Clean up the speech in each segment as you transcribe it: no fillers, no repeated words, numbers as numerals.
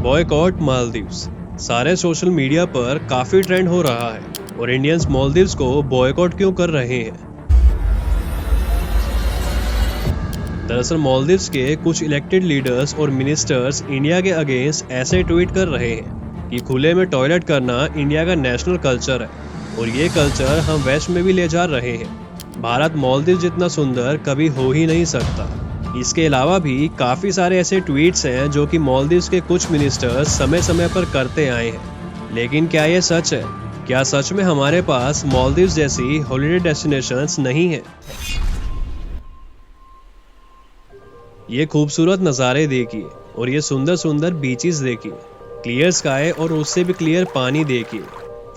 Boycott Maldives. सारे social media पर काफी ट्रेंड हो रहा है और इंडियंस मालदीव्स को बॉयकॉट क्यों कर रहे हैं। दरअसल मालदीव्स के कुछ इलेक्टेड लीडर्स और मिनिस्टर्स इंडिया के अगेंस्ट ऐसे ट्वीट कर रहे हैं कि खुले में टॉयलेट करना इंडिया का नेशनल कल्चर है और ये कल्चर हम वेस्ट में भी ले जा रहे हैं। भारत मालदीव जितना सुंदर कभी हो ही नहीं सकता। इसके अलावा भी काफी सारे ऐसे ट्वीट्स हैं जो कि मालदीव्स के कुछ मिनिस्टर्स समय समय पर करते आए हैं। लेकिन क्या ये सच है? क्या सच में हमारे पास मालदीव्स जैसी हॉलिडे डेस्टिनेशंस नहीं है? ये खूबसूरत नज़ारे देखिए और ये सुंदर सुंदर बीचेस देखिए, क्लियर स्काई और उससे भी क्लियर पानी देखिए।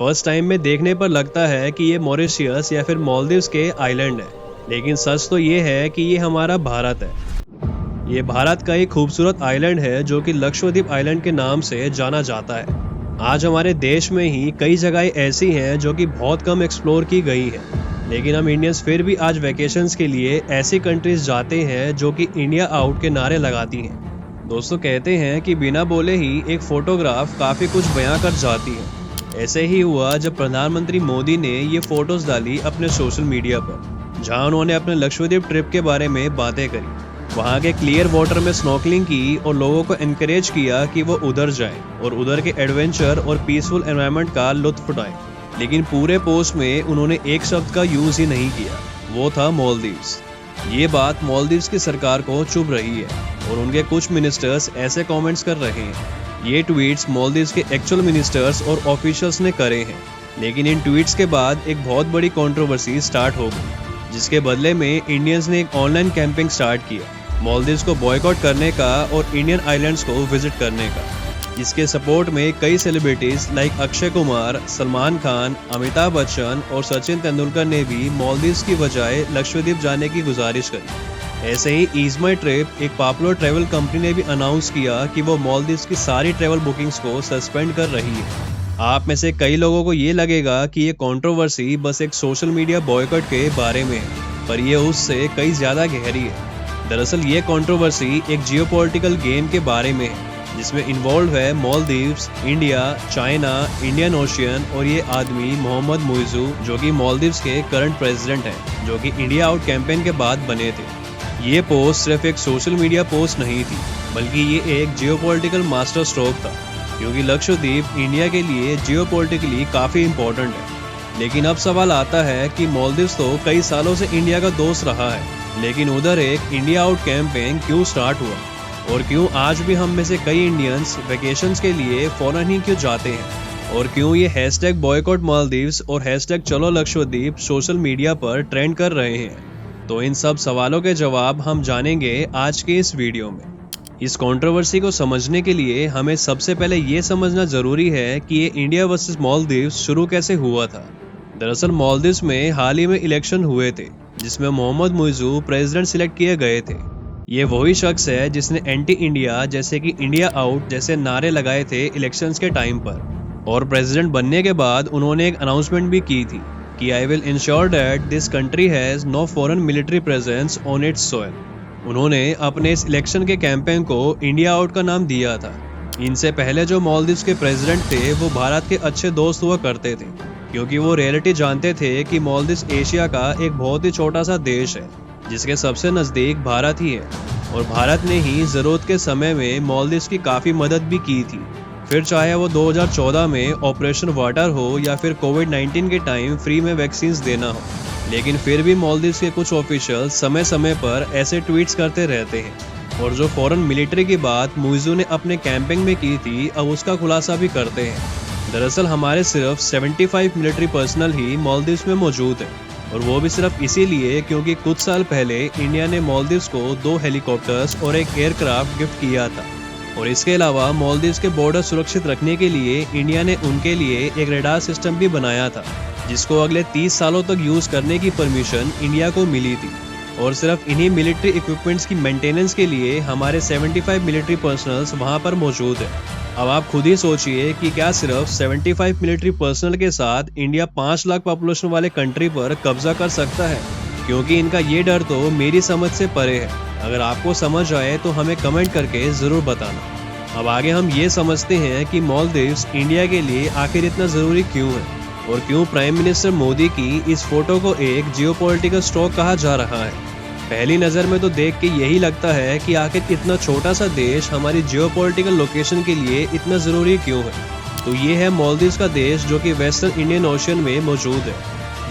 फर्स्ट टाइम में देखने पर लगता है कि ये मॉरिशियस या फिर मालदीव्स के आइलैंड है, लेकिन सच तो ये है कि ये हमारा भारत है। ये भारत का एक खूबसूरत आइलैंड है जो कि लक्षद्वीप आइलैंड के नाम से जाना जाता है। आज हमारे देश में ही कई जगहें ऐसी हैं जो कि बहुत कम एक्सप्लोर की गई हैं, लेकिन हम इंडियंस फिर भी आज वेकेशंस के लिए ऐसी कंट्रीज जाते हैं जो कि इंडिया आउट के नारे लगाती हैं। दोस्तों कहते हैं कि बिना बोले ही एक फोटोग्राफ काफी कुछ बयां कर जाती है। ऐसे ही हुआ जब प्रधानमंत्री मोदी ने ये फोटोज डाली अपने सोशल मीडिया पर, जहां उन्होंने अपने लक्षद्वीप ट्रिप के बारे में बातें करी, वहां के क्लियर वाटर में स्नॉर्कलिंग की और लोगों को एनकरेज किया कि वो उधर जाएं और उधर के एडवेंचर और पीसफुल एनवायरनमेंट का लुत्फ उठाएं। लेकिन पूरे पोस्ट में उन्होंने एक शब्द का यूज ही नहीं किया, वो था मालदीव्स। ये बात मालदीव्स की सरकार को चुभ रही है और उनके कुछ मिनिस्टर्स ऐसे कमेंट्स कर रहे हैं। ये ट्वीट्स मालदीव्स के एक्चुअल मिनिस्टर्स और ऑफिशियल्स ने करे हैं, लेकिन इन ट्वीट्स के बाद एक बहुत बड़ी कंट्रोवर्सी स्टार्ट हो गई, जिसके बदले में इंडियंस ने एक ऑनलाइन कैंपेन स्टार्ट किया मालदीव्स को बॉयकॉट करने का और इंडियन आइलैंड्स को विजिट करने का। इसके सपोर्ट में कई सेलिब्रिटीज लाइक अक्षय कुमार, सलमान खान, अमिताभ बच्चन और सचिन तेंदुलकर ने भी मालदीव्स की बजाय लक्षद्वीप जाने की गुजारिश करी। ऐसे ही ईज माई ट्रिप, एक पॉपुलर ट्रैवल कंपनी ने भी अनाउंस किया कि वो मालदीव्स की सारी ट्रैवल बुकिंग्स को सस्पेंड कर रही है। आप में से कई लोगों को ये लगेगा कि ये कंट्रोवर्सी बस एक सोशल मीडिया बॉयकॉट के बारे में है, पर ये उससे कई ज्यादा गहरी है। दरअसल ये कंट्रोवर्सी एक जियोपॉलिटिकल गेम के बारे में है, जिसमें इन्वॉल्व है Maldives, India, China, Indian ocean और ये आदमी मोहम्मद मुइज़ू, जो कि मालदीव्स के करंट प्रेसिडेंट हैं, जो कि इंडिया आउट कैंपेन के बाद बने थे। ये पोस्ट सिर्फ एक सोशल मीडिया पोस्ट नहीं थी, बल्कि ये एक जियोपॉलिटिकल मास्टर स्ट्रोक था, क्योंकि लक्षद्वीप इंडिया के लिए जियोपॉलिटिकली काफी इम्पोर्टेंट है। लेकिन अब सवाल आता है कि मालदीव्स तो कई सालों से इंडिया का दोस्त रहा है, लेकिन उधर एक इंडिया आउट कैंपेन क्यों स्टार्ट हुआ और क्यों आज भी हम में से कई इंडियंस वेकेशंस के लिए फॉरेन ही क्यों जाते हैं, और क्यों ये हैशटैग बॉयकॉट मालदीव्स और हैशटैग चलो लक्षद्वीप सोशल मीडिया पर ट्रेंड कर रहे हैं। तो इन सब सवालों के जवाब हम जानेंगे आज के इस वीडियो में। इस कंट्रोवर्सी को समझने के लिए हमें सबसे पहले ये समझना जरूरी है कि ये इंडिया वर्सेस मालदीव्स शुरू कैसे हुआ था। दरअसल मालदीव्स में हाल ही में इलेक्शन हुए थे, जिसमें मोहम्मद मुइज़ू प्रेसिडेंट सिलेक्ट किए गए थे। ये वही शख्स है जिसने एंटी इंडिया जैसे कि इंडिया आउट जैसे नारे लगाए थे इलेक्शंस के टाइम पर, और प्रेसिडेंट बनने के बाद उन्होंने एक अनाउंसमेंट भी की थी कि I will ensure that this country has no foreign military presence on its soil. उन्होंने अपने इस इलेक्शन के कैंपेन को इंडिया आउट का नाम दिया था। इनसे पहले जो मालदीव्स के प्रेसिडेंट थे वो भारत के अच्छे दोस्त हुआ करते थे, क्योंकि वो रियलिटी जानते थे कि मालदीव्स एशिया का एक बहुत ही छोटा सा देश है, जिसके सबसे नज़दीक भारत ही है, और भारत ने ही ज़रूरत के समय में मालदीव्स की काफ़ी मदद भी की थी। फिर चाहे वो 2014 में ऑपरेशन वाटर हो या फिर कोविड-19 के टाइम फ्री में वैक्सीन्स देना हो, लेकिन फिर भी मालदीव्स के कुछ ऑफिशियल समय समय पर ऐसे ट्वीट्स करते रहते हैं। और जो फॉरेन मिलिट्री की बात मुइज़ू ने अपने कैंपेन में की थी, अब उसका खुलासा भी करते हैं। दरअसल हमारे सिर्फ 75 मिलिट्री पर्सनल ही मालदीव्स में मौजूद है, और वो भी सिर्फ इसीलिए क्योंकि कुछ साल पहले इंडिया ने मालदीव्स को 2 हेलीकॉप्टर्स और एक एयरक्राफ्ट गिफ्ट किया था। और इसके अलावा मालदीव्स के बॉर्डर सुरक्षित रखने के लिए इंडिया ने उनके लिए एक रडार सिस्टम भी बनाया था, जिसको अगले 30 सालों तक यूज करने की परमिशन इंडिया को मिली थी। और सिर्फ इन्हीं मिलिट्री इक्विपमेंट्स की मेंटेनेंस के लिए हमारे 75 मिलिट्री पर्सनल्स वहां पर मौजूद है। अब आप खुद ही सोचिए कि क्या सिर्फ 75 मिलिट्री पर्सनल के साथ इंडिया 5 लाख पॉपुलेशन वाले कंट्री पर कब्जा कर सकता है? क्योंकि इनका ये डर तो मेरी समझ से परे है। अगर आपको समझ आए तो हमें कमेंट करके जरूर बताना। अब आगे हम ये समझते हैं कि मालदीव्स इंडिया के लिए आखिर इतना ज़रूरी क्यों है और क्यों प्राइम मिनिस्टर मोदी की इस फोटो को एक जियोपॉलिटिकल स्टॉक कहा जा रहा है। पहली नज़र में तो देख के यही लगता है कि आखिर इतना छोटा सा देश हमारी जियोपॉलिटिकल लोकेशन के लिए इतना ज़रूरी क्यों है। तो ये है मालदीव्स का देश, जो कि वेस्टर्न इंडियन ओशन में मौजूद है,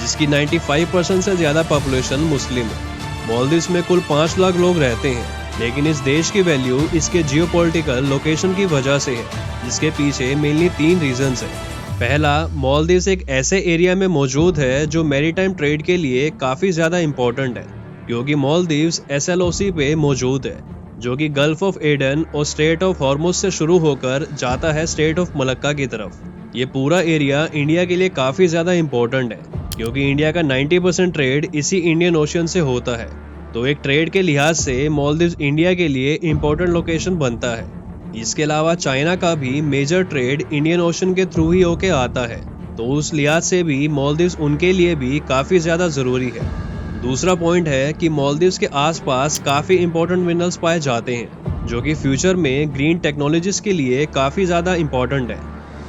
जिसकी 95% से ज़्यादा पॉपुलेशन मुस्लिम है। मालदीव्स में कुल 5 लाख लोग रहते हैं, लेकिन इस देश की वैल्यू इसके जियोपॉलिटिकल लोकेशन की वजह से है, जिसके पीछे मेनली 3 रीजंस हैं। पहला, मालदीव्स एक ऐसे एरिया में मौजूद है जो मैरीटाइम ट्रेड के लिए काफ़ी ज़्यादा इम्पोर्टेंट है, क्योंकि मालदीव्स SLOC पे मौजूद है, जो कि गल्फ ऑफ एडन और स्ट्रेट ऑफ हॉर्मुज से शुरू होकर जाता है स्ट्रेट ऑफ मलक्का की तरफ। ये पूरा एरिया इंडिया के लिए काफ़ी ज़्यादा इम्पोर्टेंट है, क्योंकि इंडिया का 90% ट्रेड इसी इंडियन ओशन से होता है। तो एक ट्रेड के लिहाज से मालदीव्स इंडिया के लिए इम्पोर्टेंट लोकेशन बनता है। इसके अलावा चाइना का भी मेजर ट्रेड इंडियन ओशन के थ्रू ही होके आता है, तो उस लिहाज से भी मालदीव्स उनके लिए भी काफ़ी ज़्यादा ज़रूरी है। दूसरा पॉइंट है कि मालदीव्स के आसपास काफ़ी इंपॉर्टेंट मिनरल्स पाए जाते हैं, जो कि फ्यूचर में ग्रीन टेक्नोलॉजीज के लिए काफ़ी ज़्यादा इंपॉर्टेंट है।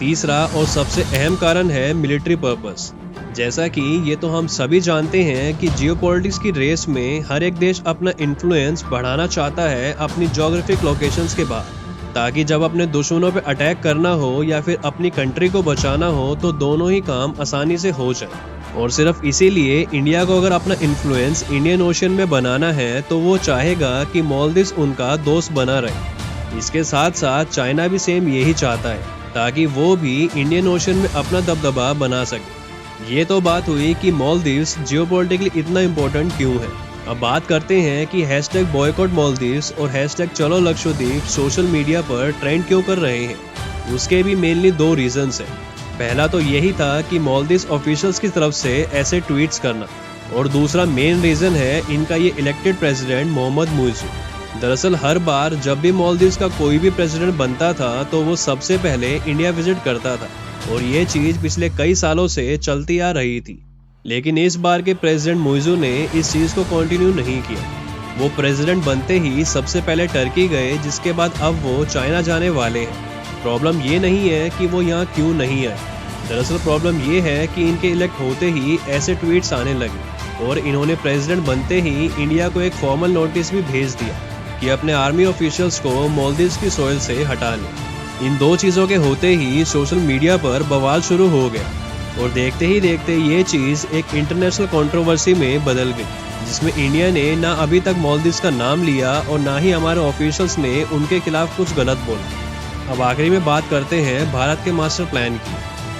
तीसरा और सबसे अहम कारण है मिलिट्री पर्पस। जैसा कि ये तो हम सभी जानते हैं कि जियोपॉलिटिक्स की रेस में हर एक देश अपना इन्फ्लुएंस बढ़ाना चाहता है अपनी ज्योग्राफिक लोकेशंस के बाहर, ताकि जब अपने दुश्मनों पे अटैक करना हो या फिर अपनी कंट्री को बचाना हो तो दोनों ही काम आसानी से हो जाए। और सिर्फ इसीलिए इंडिया को अगर अपना इन्फ्लुएंस इंडियन ओशन में बनाना है तो वो चाहेगा कि मालदीव्स उनका दोस्त बना रहे। इसके साथ साथ चाइना भी सेम यही चाहता है, ताकि वो भी इंडियन ओशन में अपना दबदबा बना सके। ये तो बात हुई कि मालदीव्स जियोपॉलिटिकली इतना इम्पोर्टेंट क्यों है। अब बात करते हैं कि हैशटैग बॉयकॉट मालदीव्स और हैशटैग चलो लक्षद्वीप सोशल मीडिया पर ट्रेंड क्यों कर रहे हैं। उसके भी मेनली 2 रीजंस हैं। पहला तो यही था कि मालदीव्स ऑफिशियल्स की तरफ से ऐसे ट्वीट्स करना, और दूसरा मेन रीजन है इनका ये इलेक्टेड प्रेसिडेंट मोहम्मद मुइज़ू। दरअसल हर बार जब भी मालदीव्स का कोई भी प्रेसिडेंट बनता था तो वो सबसे पहले इंडिया विजिट करता था, और ये चीज़ पिछले कई सालों से चलती आ रही थी। लेकिन इस बार के प्रेसिडेंट मुइज़ू ने इस चीज़ को कंटिन्यू नहीं किया। वो प्रेसिडेंट बनते ही सबसे पहले टर्की गए, जिसके बाद अब वो चाइना जाने वाले हैं। प्रॉब्लम ये नहीं है कि वो यहाँ क्यों नहीं आए, दरअसल प्रॉब्लम ये है कि इनके इलेक्ट होते ही ऐसे ट्वीट्स आने लगे, और इन्होंने प्रेसिडेंट बनते ही इंडिया को एक फॉर्मल नोटिस भी भेज दिया कि अपने आर्मी ऑफिशियल्स को मालदीव्स की सोइल से हटा लें। इन 2 चीज़ों के होते ही सोशल मीडिया पर बवाल शुरू हो गया, और देखते ही देखते ये चीज़ एक इंटरनेशनल कंट्रोवर्सी में बदल गई, जिसमें इंडिया ने ना अभी तक मालदीव्स का नाम लिया और ना ही हमारे ऑफिशियल्स ने उनके खिलाफ कुछ गलत बोला। अब आखिरी में बात करते हैं भारत के मास्टर प्लान की।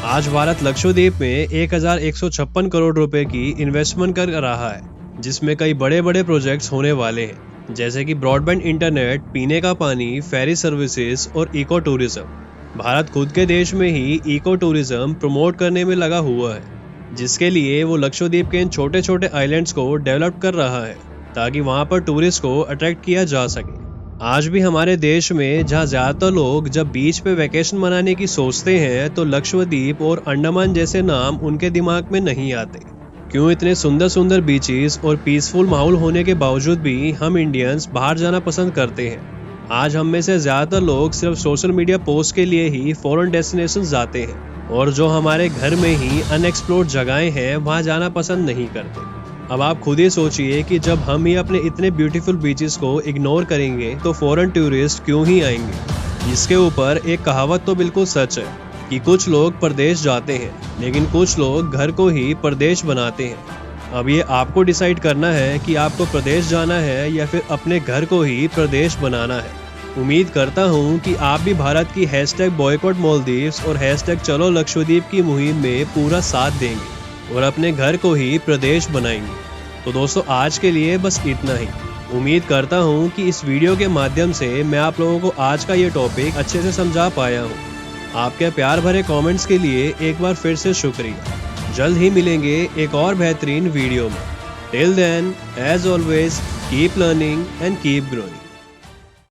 आज भारत लक्षद्वीप में 1156 करोड़ रुपए की इन्वेस्टमेंट कर रहा है, जिसमें कई बड़े बड़े प्रोजेक्ट्स होने वाले हैं, जैसे कि ब्रॉडबैंड इंटरनेट, पीने का पानी, फेरी सर्विसेज और इको टूरिज्म। भारत खुद के देश में ही इको टूरिज्म प्रमोट करने में लगा हुआ है, जिसके लिए वो लक्षद्वीप के इन छोटे छोटे आइलैंड्स को डेवलप कर रहा है, ताकि वहाँ पर टूरिस्ट को अट्रैक्ट किया जा सके। आज भी हमारे देश में जहाँ ज़्यादातर लोग जब बीच पे वैकेशन मनाने की सोचते हैं तो लक्षद्वीप और अंडमान जैसे नाम उनके दिमाग में नहीं आते। क्यों इतने सुंदर सुंदर बीचेस और पीसफुल माहौल होने के बावजूद भी हम इंडियंस बाहर जाना पसंद करते हैं। आज हम में से ज़्यादातर लोग सिर्फ सोशल मीडिया पोस्ट के लिए ही फॉरेन डेस्टिनेशन जाते हैं, और जो हमारे घर में ही अनएक्सप्लोर्ड जगहें हैं वहाँ जाना पसंद नहीं करते। अब आप खुद ही सोचिए कि जब हम ही अपने इतने ब्यूटीफुल बीचेस को इग्नोर करेंगे तो फॉरेन टूरिस्ट क्यों ही आएंगे। इसके ऊपर एक कहावत तो बिल्कुल सच है कि कुछ लोग परदेश जाते हैं, लेकिन कुछ लोग घर को ही परदेश बनाते हैं। अब ये आपको डिसाइड करना है कि आपको प्रदेश जाना है या फिर अपने घर को ही प्रदेश बनाना है। उम्मीद करता हूँ कि आप भी भारत की हैशटैग बॉयकॉट मालदीव्स और हैशटैग चलो लक्षद्वीप की मुहिम में पूरा साथ देंगे और अपने घर को ही प्रदेश बनाएंगे। तो दोस्तों, आज के लिए बस इतना ही। उम्मीद करता हूँ कि इस वीडियो के माध्यम से मैं आप लोगों को आज का ये टॉपिक अच्छे से समझा पाया हूँ। आपके प्यार भरे कमेंट्स के लिए एक बार फिर से शुक्रिया। जल्द ही मिलेंगे एक और बेहतरीन वीडियो में। Till then, as always, keep learning and keep growing.